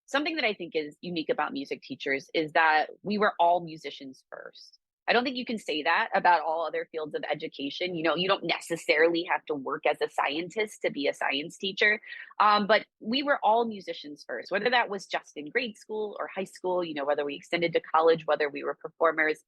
something that I think is unique about music teachers is that we were all musicians first. I don't think you can say that about all other fields of education. You don't necessarily have to work as a scientist to be a science teacher. But we were all musicians first, whether that was just in grade school or high school, whether we extended to college, whether we were performers.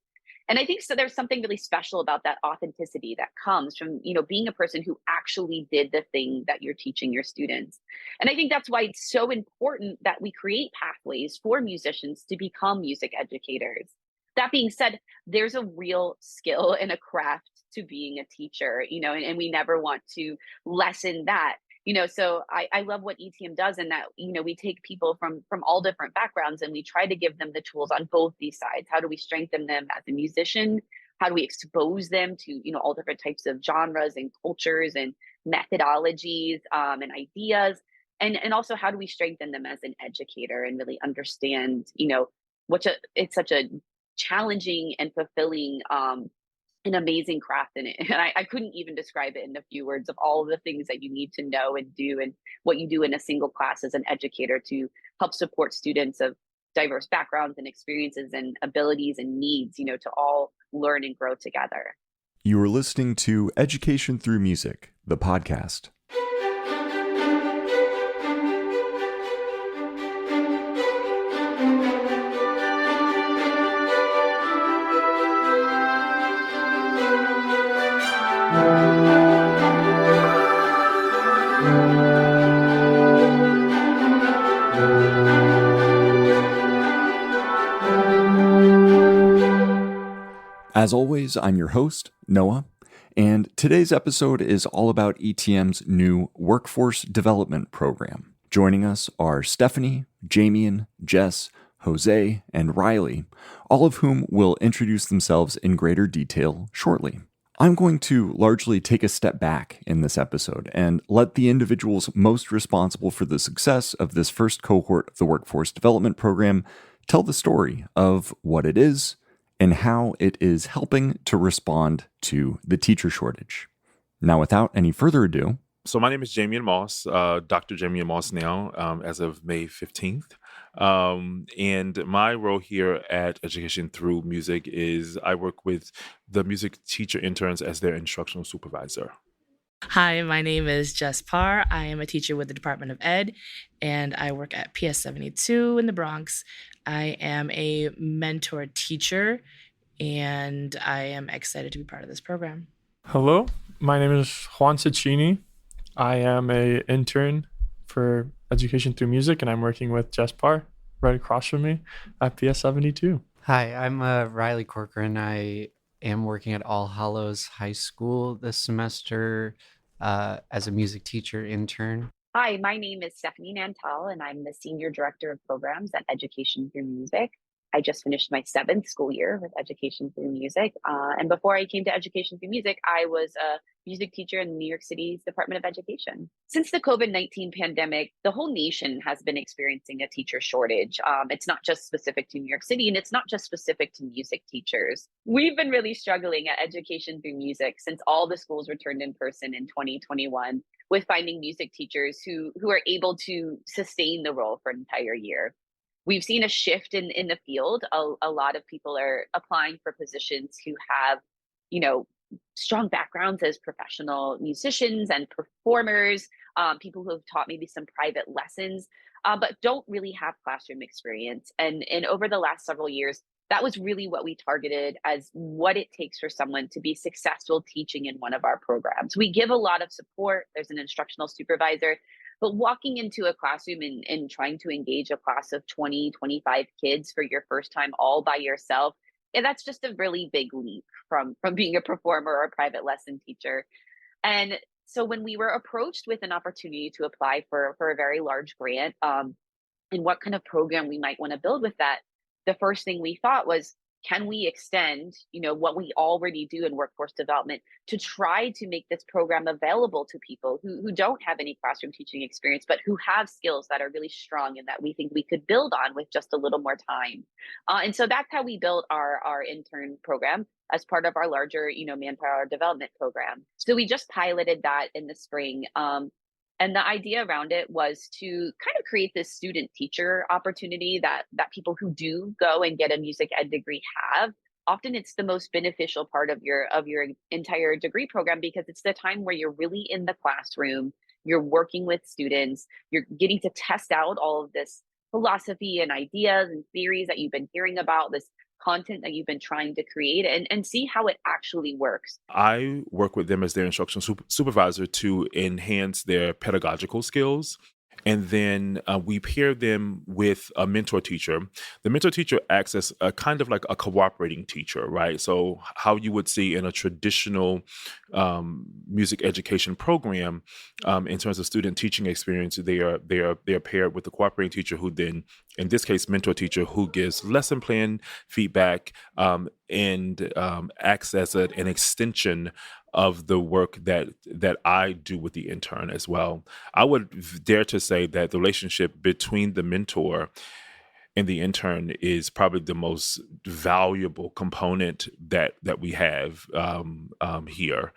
And I think so there's something really special about that authenticity that comes from, being a person who actually did the thing that you're teaching your students. And I think that's why it's so important that we create pathways for musicians to become music educators. That being said, there's a real skill and a craft to being a teacher, and we never want to lessen that. So I love what ETM does, and that we take people from all different backgrounds and we try to give them the tools on both these sides. How do we strengthen them as a musician? How do we expose them to all different types of genres and cultures and methodologies, and ideas? And also, how do we strengthen them as an educator and really understand it's such a challenging and fulfilling, an amazing craft in it. And I couldn't even describe it in a few words of all of the things that you need to know and do, and what you do in a single class as an educator to help support students of diverse backgrounds and experiences and abilities and needs, to all learn and grow together. You are listening to Education Through Music, the podcast. As always, I'm your host, Noah, and today's episode is all about ETM's new Workforce Development Program. Joining us are Stephanie, Jamian, Jess, Jose, and Riley, all of whom will introduce themselves in greater detail shortly. I'm going to largely take a step back in this episode and let the individuals most responsible for the success of this first cohort of the Workforce Development Program tell the story of what it is and how it is helping to respond to the teacher shortage. Now, without any further ado. So my name is Jamian Moss, Dr. Jamian Moss now, as of May 15th. And my role here at Education Through Music is I work with the music teacher interns as their instructional supervisor. Hi, my name is Jess Parr. I am a teacher with the Department of Ed, and I work at PS 72 in the Bronx. I am a mentor teacher, and I am excited to be part of this program. Hello, my name is Juan Cecchini. I am an intern for Education Through Music, and I'm working with Jess Parr right across from me at PS 72. Hi, I'm Riley Corcoran. I am working at All Hallows High School this semester as a music teacher intern. Hi, my name is Stephanie Nantel, and I'm the Senior Director of Programs at Education Through Music. I just finished my 7th school year with Education Through Music. And before I came to Education Through Music, I was a music teacher in New York City's Department of Education. Since the COVID-19 pandemic, the whole nation has been experiencing a teacher shortage. It's not just specific to New York City, and it's not just specific to music teachers. We've been really struggling at Education Through Music since all the schools returned in person in 2021 with finding music teachers who are able to sustain the role for an entire year. We've seen a shift in the field. A lot of people are applying for positions who have, strong backgrounds as professional musicians and performers, people who have taught maybe some private lessons, but don't really have classroom experience. And over the last several years, that was really what we targeted as what it takes for someone to be successful teaching in one of our programs. We give a lot of support. There's an instructional supervisor. But walking into a classroom and trying to engage a class of 20, 25 kids for your first time all by yourself, that's just a really big leap from being a performer or a private lesson teacher. And so when we were approached with an opportunity to apply for a very large grant, and what kind of program we might want to build with that, the first thing we thought was, can we extend, what we already do in workforce development to try to make this program available to people who don't have any classroom teaching experience, but who have skills that are really strong and that we think we could build on with just a little more time. And so that's how we built our intern program as part of our larger, manpower development program. So we just piloted that in the spring. And the idea around it was to kind of create this student teacher opportunity that people who do go and get a music ed degree have. Often it's the most beneficial part of your entire degree program because it's the time where you're really in the classroom, you're working with students, you're getting to test out all of this philosophy and ideas and theories that you've been hearing about, this content that you've been trying to create, and see how it actually works. I work with them as their instructional supervisor to enhance their pedagogical skills. And then we pair them with a mentor teacher. The mentor teacher acts as a kind of like a cooperating teacher, right? So how you would see in a traditional music education program, in terms of student teaching experience, they are paired with the cooperating teacher, who then, in this case, mentor teacher, who gives lesson plan feedback, and acts as an extension of the work that I do with the intern as well. I would dare to say that the relationship between the mentor and the intern is probably the most valuable component that we have here,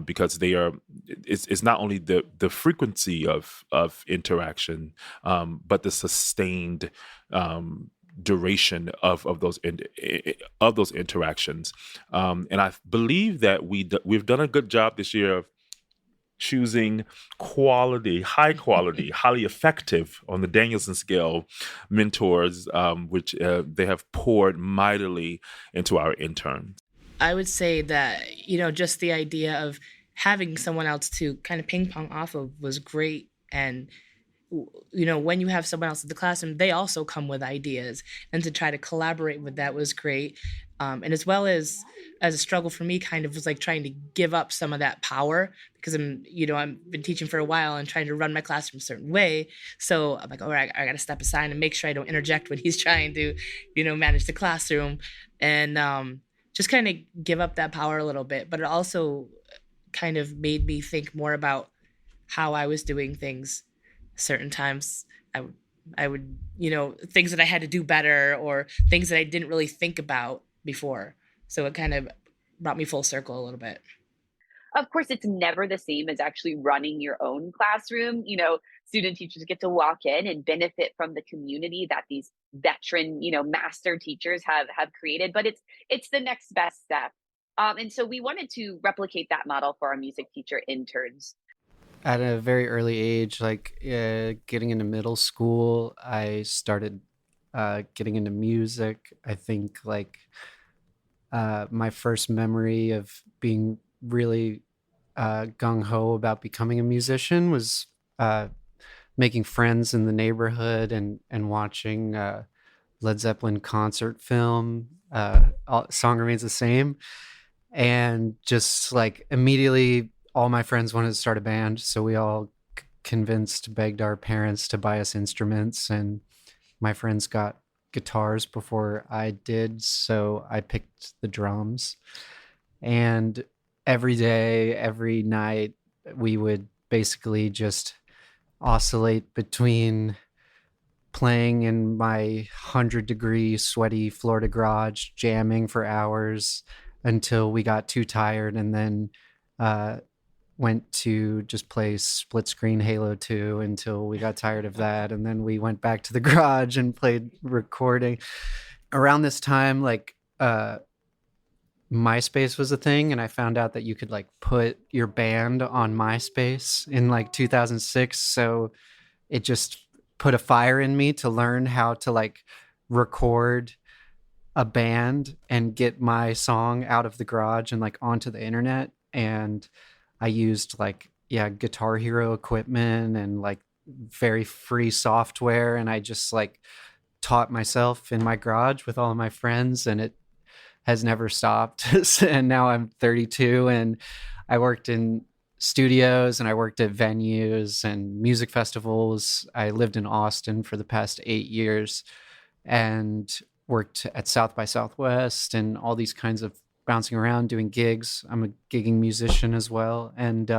because it's not only the frequency of interaction, but the sustained duration of those interactions, and I believe that we've done a good job this year of choosing high quality, highly effective on the Danielson scale mentors, which they have poured mightily into our interns. I would say that, just the idea of having someone else to kind of ping pong off of was great. And when you have someone else in the classroom, they also come with ideas, and to try to collaborate with that was great. And as well as a struggle for me, kind of was like trying to give up some of that power, because I've been teaching for a while and trying to run my classroom a certain way. So I'm like, all right, I got to step aside and make sure I don't interject when he's trying to, manage the classroom, and just kind of give up that power a little bit. But it also kind of made me think more about how I was doing things. Certain times I would, things that I had to do better, or things that I didn't really think about before. So it kind of brought me full circle a little bit. Of course, it's never the same as actually running your own classroom. Student teachers get to walk in and benefit from the community that these veteran, master teachers have created, but it's the next best step. And so we wanted to replicate that model for our music teacher interns. At a very early age, like getting into middle school, I started getting into music. I think like my first memory of being really gung-ho about becoming a musician was making friends in the neighborhood and watching Led Zeppelin concert film, Song Remains the Same. And just like immediately all my friends wanted to start a band. So we all begged our parents to buy us instruments, and my friends got guitars before I did. So I picked the drums, and every day, every night, we would basically just oscillate between playing in my 100-degree sweaty Florida garage, jamming for hours until we got too tired, and then went to just play split screen Halo 2 until we got tired of that. And then we went back to the garage and played recording. Around this time, like MySpace was a thing, and I found out that you could like put your band on MySpace in like 2006. So it just put a fire in me to learn how to like record a band and get my song out of the garage and like onto the internet. And I used like, Guitar Hero equipment and like very free software. And I just like taught myself in my garage with all of my friends, and it has never stopped. And now I'm 32, and I worked in studios and I worked at venues and music festivals. I lived in Austin for the past 8 years and worked at South by Southwest and all these kinds of bouncing around doing gigs. I'm a gigging musician as well. And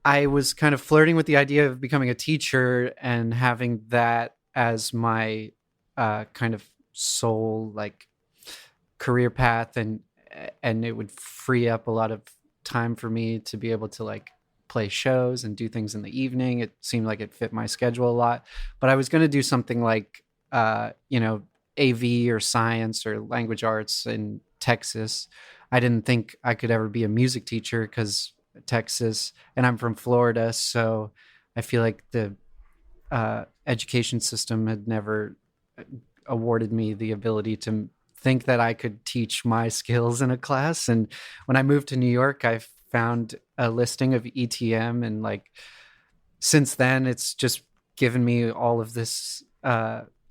I was kind of flirting with the idea of becoming a teacher and having that as my kind of sole like career path, and it would free up a lot of time for me to be able to like play shows and do things in the evening. It seemed like it fit my schedule a lot. But I was going to do something like, AV or science or language arts in Texas. I didn't think I could ever be a music teacher because Texas, and I'm from Florida. So I feel like the education system had never awarded me the ability to think that I could teach my skills in a class. And when I moved to New York, I found a listing of ETM, and like since then, it's just given me all of this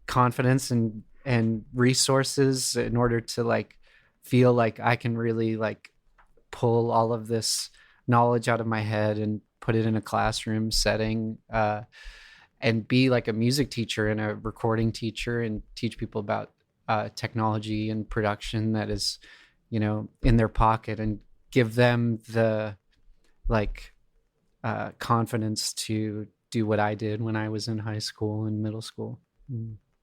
confidence and resources in order to like feel like I can really like pull all of this knowledge out of my head and put it in a classroom setting, and be like a music teacher and a recording teacher and teach people about technology and production that is, in their pocket, and give them the like confidence to do what I did when I was in high school and middle school.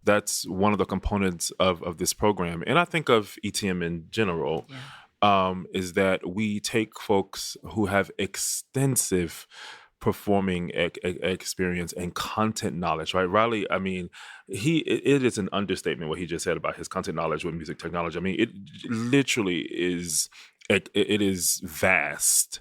That's one of the components of this program. And I think of ETM in general, is that we take folks who have extensive performing experience and content knowledge, right? Riley, I mean, it is an understatement what he just said about his content knowledge with music technology. I mean, it literally is, it is vast,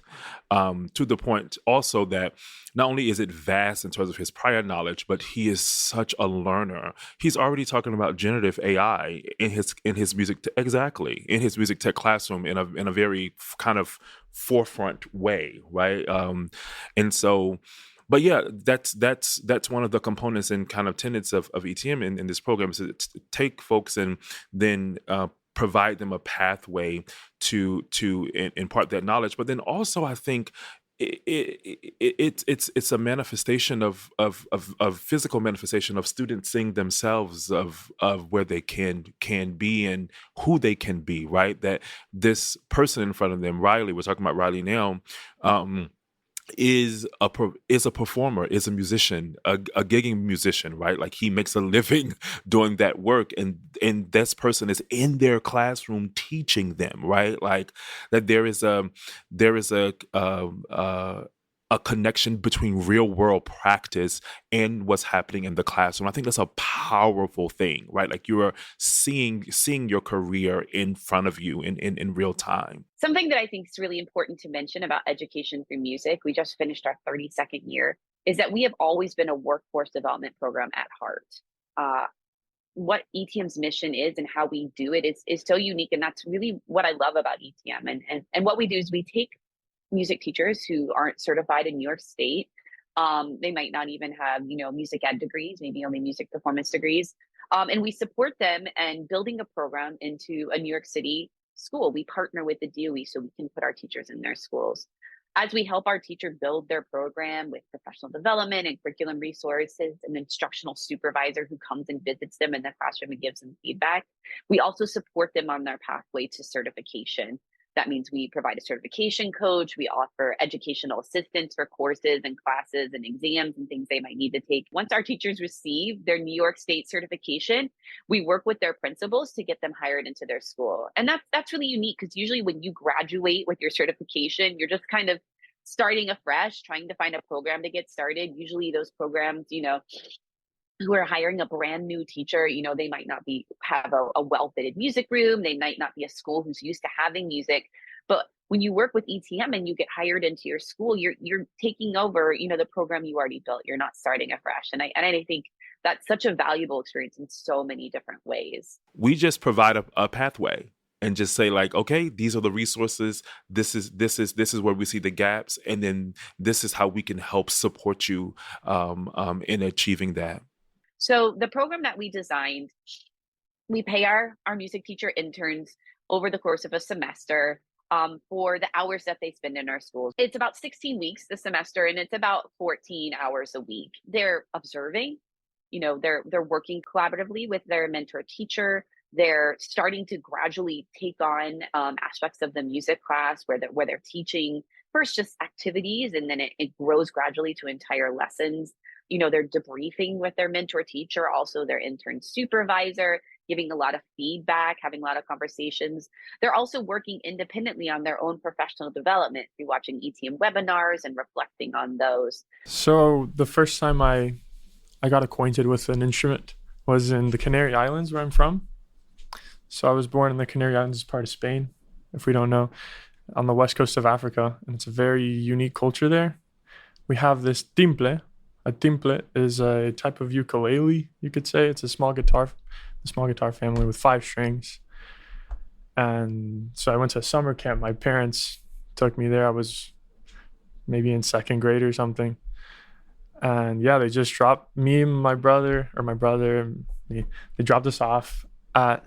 to the point also that not only is it vast in terms of his prior knowledge, but he is such a learner. He's already talking about generative AI in his music in his music tech classroom in a very kind of forefront way, right? And so, but yeah, that's one of the components and kind of tenets of ETM in this program, is to take folks and then provide them a pathway to impart that knowledge. But then also, I think it's a manifestation of physical manifestation of students seeing themselves of where they can be and who they can be, right? That this person in front of them, Riley, we're talking about Riley now, is a performer, is a musician, a gigging musician, right? Like he makes a living doing that work, and this person is in their classroom teaching them, right? Like that there is a connection between real world practice and what's happening in the classroom. I think that's a powerful thing, right? Like you are seeing your career in front of you in real time. Something that I think is really important to mention about education through music, we just finished our 32nd year, is that we have always been a workforce development program at heart. What ETM's mission is and how we do it is so unique. And that's really what I love about ETM. And what we do is we take music teachers who aren't certified in New York State. They might not even have, music ed degrees, maybe only music performance degrees. And we support them and building a program into a New York City school. We partner with the DOE so we can put our teachers in their schools. As we help our teacher build their program with professional development and curriculum resources, an instructional supervisor who comes and visits them in the classroom and gives them feedback, we also support them on their pathway to certification. That means we provide a certification coach. We offer educational assistance for courses and classes and exams and things they might need to take. Once our teachers receive their New York State certification, we work with their principals to get them hired into their school. And that's really unique, because usually when you graduate with your certification, you're just kind of starting afresh, trying to find a program to get started. Usually those programs, who are hiring a brand new teacher, they might not have a well-fitted music room. They might not be a school who's used to having music. But when you work with ETM and you get hired into your school, you're taking over, the program you already built. You're not starting afresh. And I think that's such a valuable experience in so many different ways. We just provide a pathway and just say like, okay, these are the resources. This is where we see the gaps, and then this is how we can help support you in achieving that. So the program that we designed, we pay our music teacher interns over the course of a semester for the hours that they spend in our schools. It's about 16 weeks the semester, and it's about 14 hours a week. They're observing, they're working collaboratively with their mentor teacher. They're starting to gradually take on aspects of the music class where they're teaching first just activities, and then it grows gradually to entire lessons. they're debriefing with their mentor teacher, also their intern supervisor, giving a lot of feedback, having a lot of conversations. They're also working independently on their own professional development through watching ETM webinars and reflecting on those. So the first time I got acquainted with an instrument was in the Canary Islands, where I'm from. So I was born in the Canary Islands, part of Spain, if we don't know, on the west coast of Africa, and it's a very unique culture there. We have this timple. A timple is a type of ukulele, you could say. It's a small guitar family with 5 strings. And so I went to a summer camp. My parents took me there. I was maybe in 2nd grade or something. And yeah, they just dropped me and my brother and me. They dropped us off at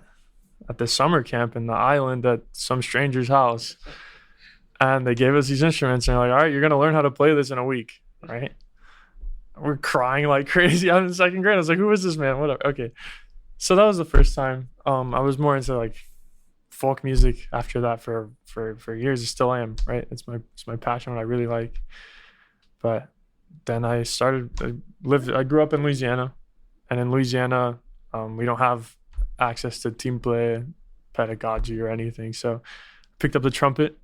this summer camp in the island at some stranger's house. And they gave us these instruments and they're like, all right, you're going to learn how to play this in a week, right? We're crying like crazy. I'm in 2nd grade. I was like, who is this man? Whatever. Okay. So that was the first time. I was more into like folk music after that for years. I still am, right? It's my passion, what I really like. But then I grew up in Louisiana, and in Louisiana, we don't have access to timple pedagogy or anything. So I picked up the trumpet,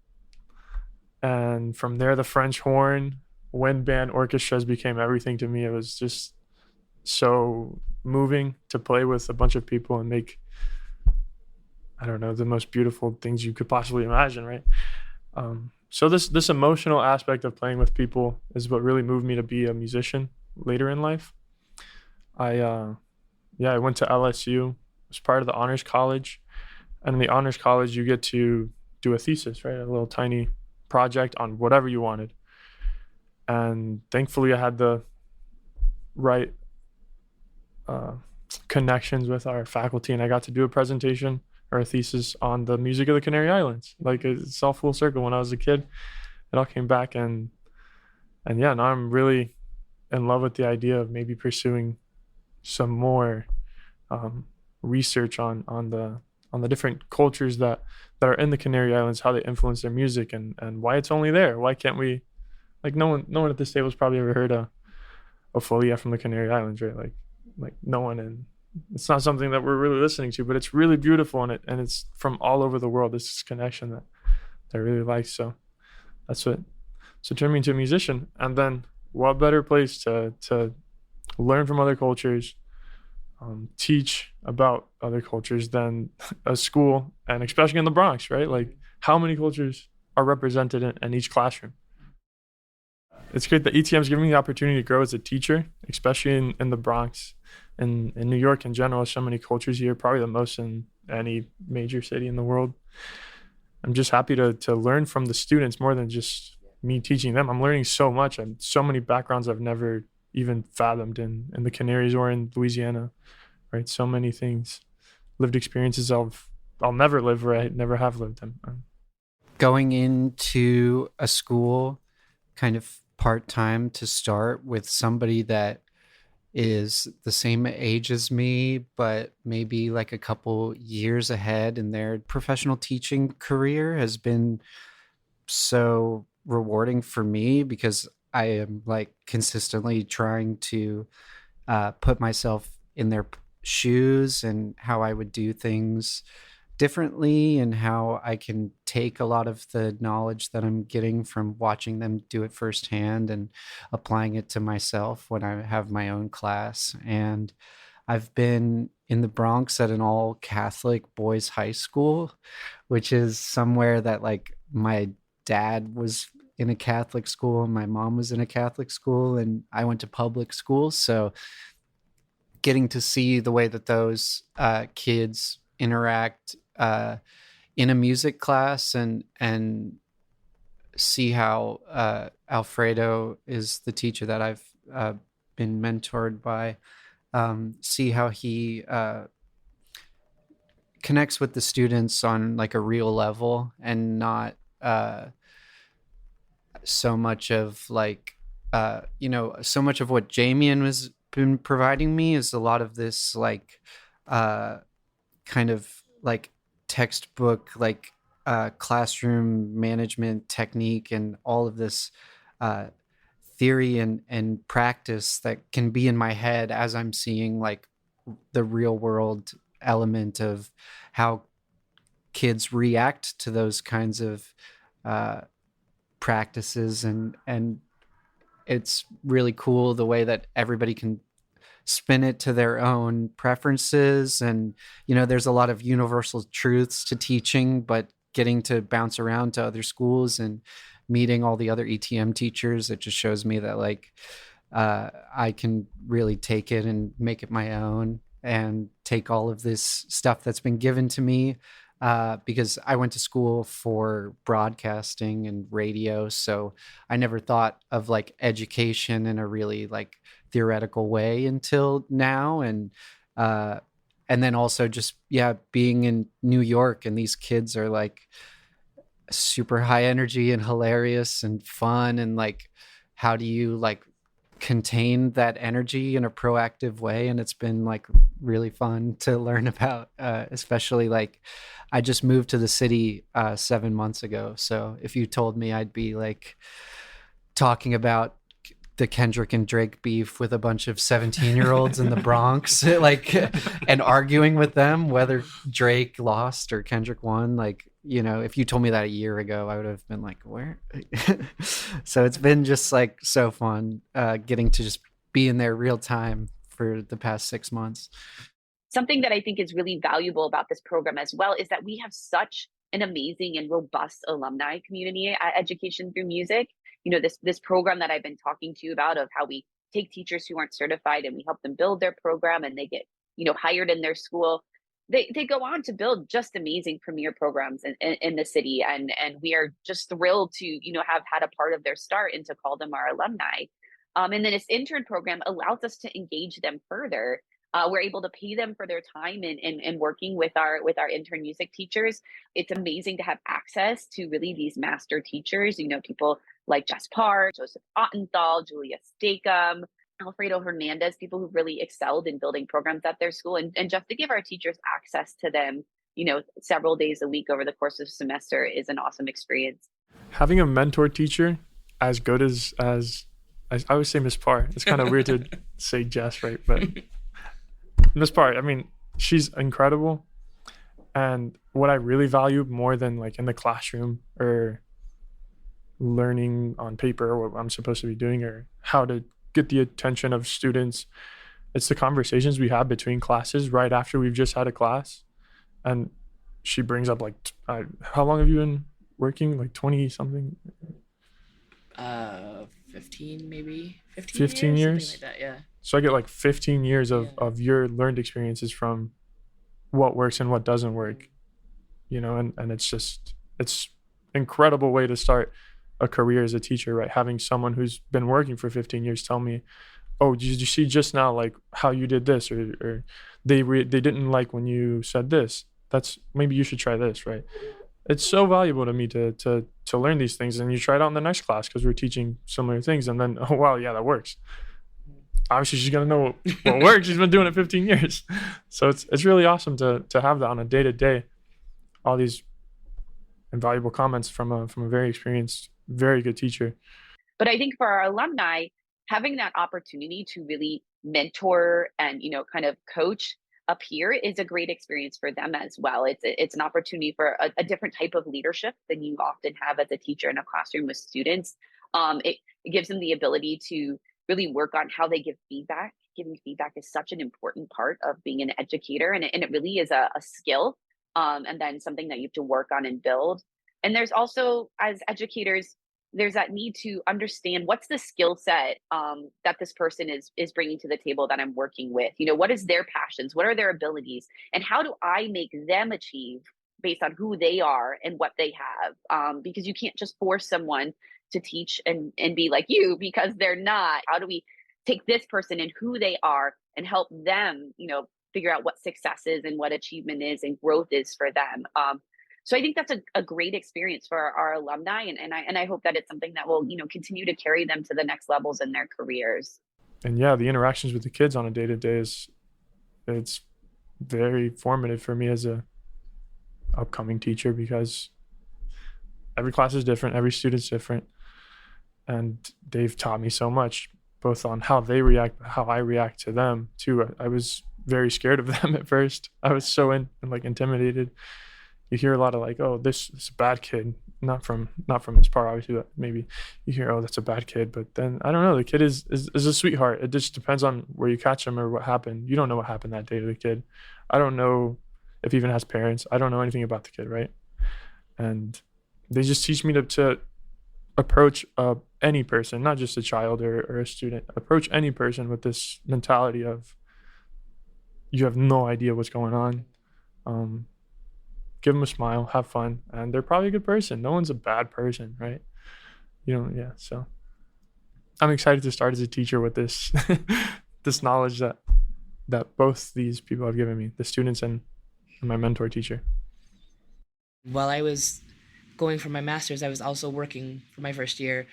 and from there, the French horn, wind band, orchestras became everything to me. It was just so moving to play with a bunch of people and make, I don't know, the most beautiful things you could possibly imagine, right? So this emotional aspect of playing with people is what really moved me to be a musician later in life. I went to LSU, was part of the honors college, and in the honors college you get to do a thesis, right? A little tiny project on whatever you wanted. And thankfully I had the right connections with our faculty, and I got to do a presentation or a thesis on the music of the Canary Islands. Like, it's all full circle. When I was a kid, it all came back, and yeah, now I'm really in love with the idea of maybe pursuing some more research on the different cultures that are in the Canary Islands, how they influence their music, and why it's only there. Why can't we, like, no one at this table's probably ever heard a folia from the Canary Islands, right? Like no one, and it's not something that we're really listening to, but it's really beautiful, and it's from all over the world. This connection that I really like. So that's what turned me into a musician. And then what better place to learn from other cultures, teach about other cultures than a school, and especially in the Bronx, right? Like, how many cultures are represented in each classroom? It's great that ETM is giving me the opportunity to grow as a teacher, especially in the Bronx. In New York in general, so many cultures here, probably the most in any major city in the world. I'm just happy to learn from the students more than just me teaching them. I'm learning so much, and so many backgrounds I've never even fathomed in the Canaries or in Louisiana, right? So many things, lived experiences I'll never live, where I never have lived them. Going into a school kind of part-time to start with somebody that is the same age as me, but maybe like a couple years ahead in their professional teaching career, has been so rewarding for me, because I am like consistently trying to put myself in their shoes and how I would do things differently, and how I can take a lot of the knowledge that I'm getting from watching them do it firsthand and applying it to myself when I have my own class. And I've been in the Bronx at an all Catholic boys high school, which is somewhere that, like, my dad was in a Catholic school and my mom was in a Catholic school, and I went to public school. So getting to see the way that those kids interact in a music class, and see how Alfredo is the teacher that I've been mentored by, see how he connects with the students on like a real level, and not so much of like so much of what Jamian has been providing me is a lot of this like kind of like textbook, like classroom management technique, and all of this theory and practice that can be in my head as I'm seeing like the real world element of how kids react to those kinds of practices, and it's really cool the way that everybody can spin it to their own preferences. And there's a lot of universal truths to teaching, but getting to bounce around to other schools and meeting all the other ETM teachers, it just shows me that like I can really take it and make it my own and take all of this stuff that's been given to me, because I went to school for broadcasting and radio. So I never thought of like education in a really like theoretical way until now. And then also just, being in New York, and these kids are like super high energy and hilarious and fun. And like, how do you like contain that energy in a proactive way? And it's been like really fun to learn about, especially like I just moved to the city 7 months ago. So if you told me I'd be like talking about the Kendrick and Drake beef with a bunch of 17-year-olds in the Bronx, like, and arguing with them whether Drake lost or Kendrick won, like, if you told me that a year ago, I would have been like, where? So it's been just like so fun getting to just be in there real time for the past 6 months. Something that I think is really valuable about this program as well is that we have such an amazing and robust alumni community at Education Through Music. This program that I've been talking to you about, of how we take teachers who aren't certified and we help them build their program, and they get, hired in their school. They go on to build just amazing premier programs in the city. And we are just thrilled to, have had a part of their start and to call them our alumni. And then this intern program allows us to engage them further. We're able to pay them for their time in working with our intern music teachers. It's amazing to have access to really these master teachers, people like Jess Parr, Joseph Ottenthal, Julia Stakem, Alfredo Hernandez, people who've really excelled in building programs at their school. And just to give our teachers access to them, several days a week over the course of a semester is an awesome experience. Having a mentor teacher as good as I always say Miss Parr. It's kind of weird to say Jess, right? But Miss Parr, I mean, she's incredible. And what I really value more than like in the classroom or learning on paper or what I'm supposed to be doing or how to get the attention of students, it's the conversations we have between classes right after we've just had a class. And she brings up like, how long have you been working? Like 20 something? 15 maybe. 15 years? Something like that, yeah. So I get like 15 years of your learned experiences from what works and what doesn't work, and it's incredible way to start a career as a teacher, right? Having someone who's been working for 15 years tell me, oh, did you see just now like how you did this, or they didn't like when you said this, that's maybe you should try this, right? It's so valuable to me to learn these things, and you try it out in the next class because we're teaching similar things, and then, oh wow, yeah, that works. Obviously she's gonna know what works. She's been doing it 15 years. So it's really awesome to have that on a day-to-day, all these invaluable comments from a very experienced, very good teacher. But I think for our alumni, having that opportunity to really mentor and, kind of coach a peer is a great experience for them as well. It's an opportunity for a different type of leadership than you often have as a teacher in a classroom with students. It gives them the ability to really work on how they give feedback. Giving feedback is such an important part of being an educator, and it really is a skill, and then something that you have to work on and build. And there's also, as educators, there's that need to understand what's the skill set that this person is bringing to the table that I'm working with. What is their passions? What are their abilities? And how do I make them achieve based on who they are and what they have? Because you can't just force someone to teach and be like you because they're not. How do we take this person and who they are and help them, figure out what success is and what achievement is and growth is for them? So I think that's a great experience for our alumni, and I hope that it's something that will, continue to carry them to the next levels in their careers. And yeah, the interactions with the kids on a day-to-day it's very formative for me as a upcoming teacher, because every class is different, every student's different. and they've taught me so much, both on how they react, how I react to them too. I was very scared of them at first. I was so like intimidated. You hear a lot of like, oh, this is a bad kid, not from his part, obviously, but maybe you hear, oh, that's a bad kid. But then I don't know, the kid is a sweetheart. It just depends on where you catch him or what happened. You don't know what happened that day to the kid. I don't know if he even has parents. I don't know anything about the kid, right? And they just teach me to approach any person, not just a child or a student. Approach any person with this mentality of you have no idea what's going on. Give them a smile, have fun, and they're probably a good person. No one's a bad person, right? Yeah. So I'm excited to start as a teacher with this this knowledge that both these people have given me, the students and my mentor teacher. While I was going for my master's, I was also working for my first year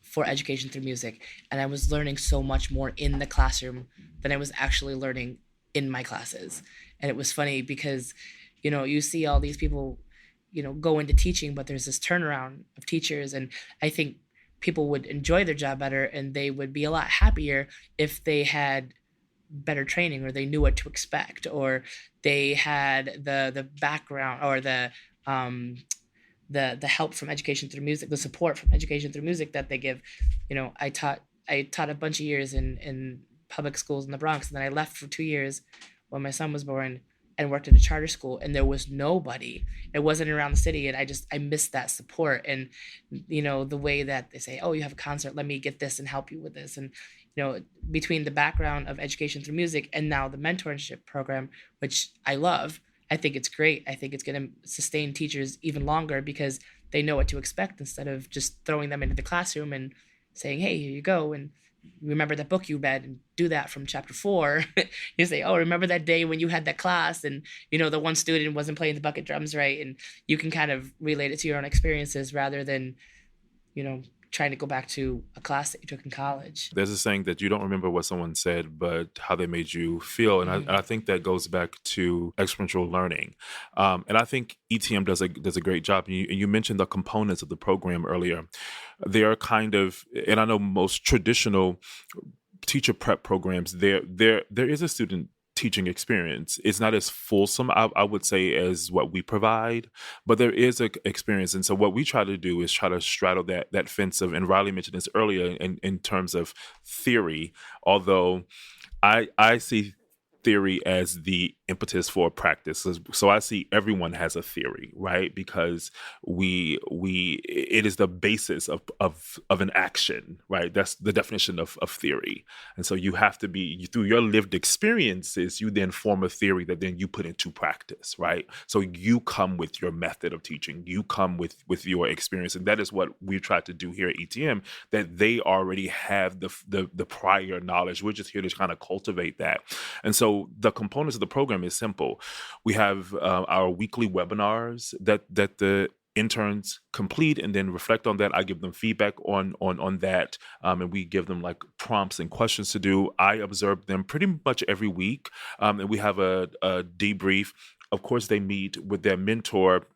for education through music, and I was learning so much more in the classroom than I was actually learning in my classes. And it was funny because you see all these people go into teaching, but there's this turnaround of teachers, and I think people would enjoy their job better and they would be a lot happier if they had better training, or they knew what to expect, or they had the background, or the help from education through music, the support from education through music that they give. I taught a bunch of years in public schools in the Bronx, and then I left for 2 years when my son was born and worked at a charter school, and there was nobody. It wasn't around the city, and I missed that support. And the way that they say, oh, you have a concert, let me get this and help you with this. And between the background of education through music and now the mentorship program, which I love, I think it's great. I think it's going to sustain teachers even longer because they know what to expect, instead of just throwing them into the classroom and saying, hey, here you go, and remember that book you read and do that from chapter 4. You say, oh, remember that day when you had that class and the one student wasn't playing the bucket drums right, and you can kind of relate it to your own experiences rather than trying to go back to a class that you took in college. There's a saying that you don't remember what someone said, but how they made you feel. And I think that goes back to experiential learning. And I think ETM does a great job. And you mentioned the components of the program earlier. They are kind of, and I know most traditional teacher prep programs, there is a student teaching experience. It's not as fulsome, I would say, as what we provide, but there is an experience. And so what we try to do is try to straddle that fence of, and Riley mentioned this earlier in terms of theory, although I see theory as the impetus for practice. So I see everyone has a theory, right? Because it is the basis of an action, right? That's the definition of theory. And so you have to be, through your lived experiences, you then form a theory that then you put into practice, right? So you come with your method of teaching, you come with your experience. And that is what we try to do here at ETM, that they already have the prior knowledge. We're just here to kind of cultivate that. And so the components of the program is simple. We have our weekly webinars that the interns complete and then reflect on that. I give them feedback on that, and we give them like prompts and questions to do. I observe them pretty much every week, and we have a debrief. Of course, they meet with their mentor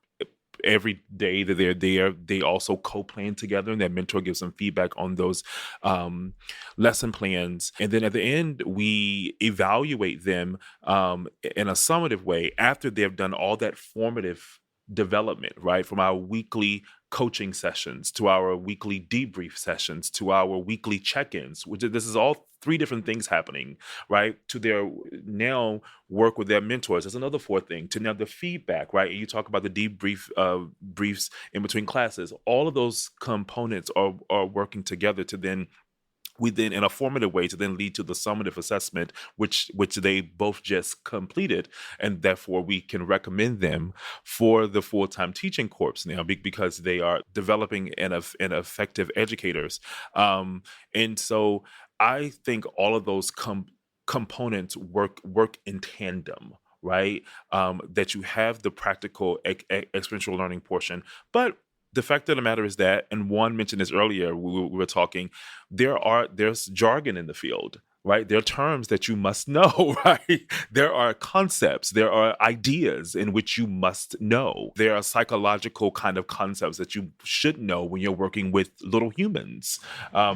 every day that they're there. They also co-plan together, and their mentor gives them feedback on those lesson plans. And then at the end, we evaluate them in a summative way after they've done all that formative development, right? From our weekly coaching sessions to our weekly debrief sessions to our weekly check-ins, which this is all 3 different things happening, right? To their now work with their mentors. That's another 4th thing. To now the feedback, right? And you talk about the debrief briefs in between classes. All of those components are working together to then in a formative way to then lead to the summative assessment, which they both just completed, and therefore we can recommend them for the full-time teaching corps now because they are developing and effective educators. And so I think all of those components work in tandem, right? That you have the practical experiential learning portion, but the fact of the matter is that, and Juan mentioned this earlier, we were talking, there's jargon in the field. right? There are terms that you must know, right? There are concepts, there are ideas in which you must know. There are psychological kind of concepts that you should know when you're working with little humans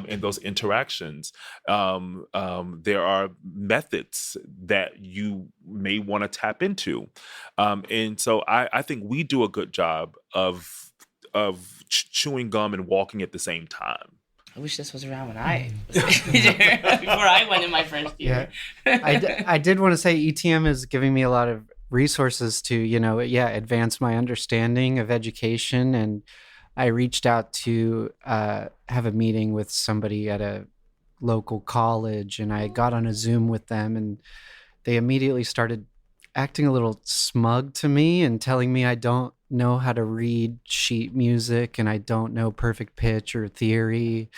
in those interactions. There are methods that you may want to tap into. And so I think we do a good job of chewing gum and walking at the same time. I wish this was around when I was before I went in my first year. I did want to say ETM is giving me a lot of resources to, advance my understanding of education. And I reached out to have a meeting with somebody at a local college, and I got on a Zoom with them, and they immediately started acting a little smug to me and telling me I don't know how to read sheet music and I don't know perfect pitch or theory.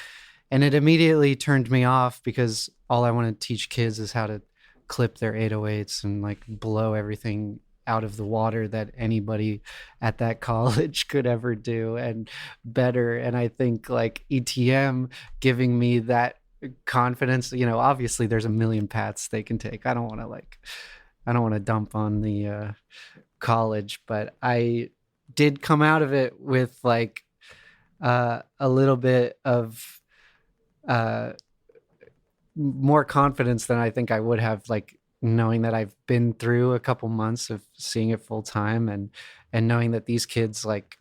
And it immediately turned me off because all I want to teach kids is how to clip their 808s and like blow everything out of the water that anybody at that college could ever do and better. And I think like ETM giving me that confidence, obviously there's a million paths they can take. I don't want to dump on the college, but I did come out of it with like a little bit of more confidence than I think I would have, like knowing that I've been through a couple months of seeing it full time and knowing that these kids like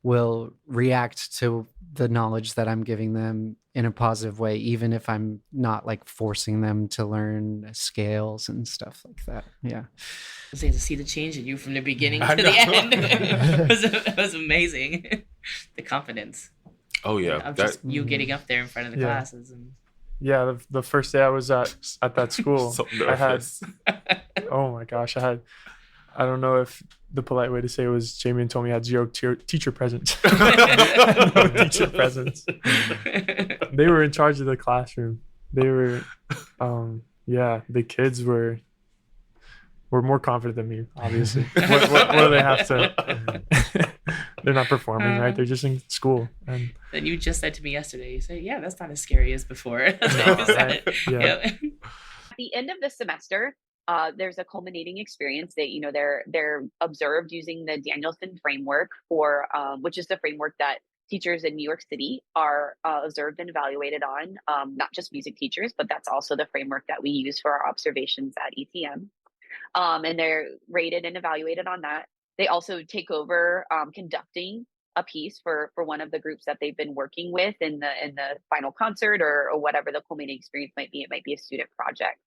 will react to the knowledge that I'm giving them in a positive way, even if I'm not like forcing them to learn scales and stuff like that. Yeah. To see the change in you from the beginning to the end it was amazing. The confidence. Oh yeah, of just you getting up there in front of the classes. And yeah, the first day I was at that school, so I had, oh my gosh, I don't know if the polite way to say it was Jamie told me I had zero teacher presence. No teacher presence. They were in charge of the classroom. They were, the kids were more confident than me, obviously. What do they have to? They're not performing, right? They're just in school. And then you just said to me yesterday, you said, "Yeah, that's not as scary as before." right? Yeah. At the end of the semester, there's a culminating experience that they're observed using the Danielson framework for which is the framework that teachers in New York City are observed and evaluated on, not just music teachers, but that's also the framework that we use for our observations at ETM. And they're rated and evaluated on that. They also take over conducting a piece for one of the groups that they've been working with in the final concert or whatever the culminating experience might be. It might be a student project.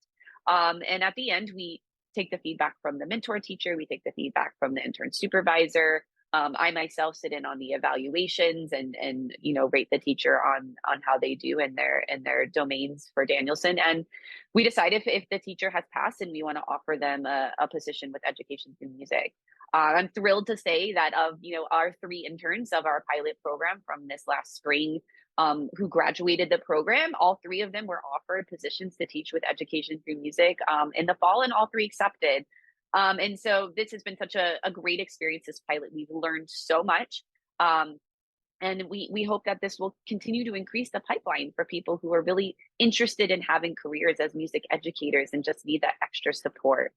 And at the end, we take the feedback from the mentor teacher. We take the feedback from the intern supervisor. I myself sit in on the evaluations and rate the teacher on how they do in their domains for Danielson. And we decide if the teacher has passed and we want to offer them a position with Education Through Music. I'm thrilled to say that of our 3 interns of our pilot program from this last spring who graduated the program, all 3 of them were offered positions to teach with Education Through Music in the fall, and all 3 accepted. And so this has been such a great experience, this pilot. We've learned so much. And we hope that this will continue to increase the pipeline for people who are really interested in having careers as music educators and just need that extra support.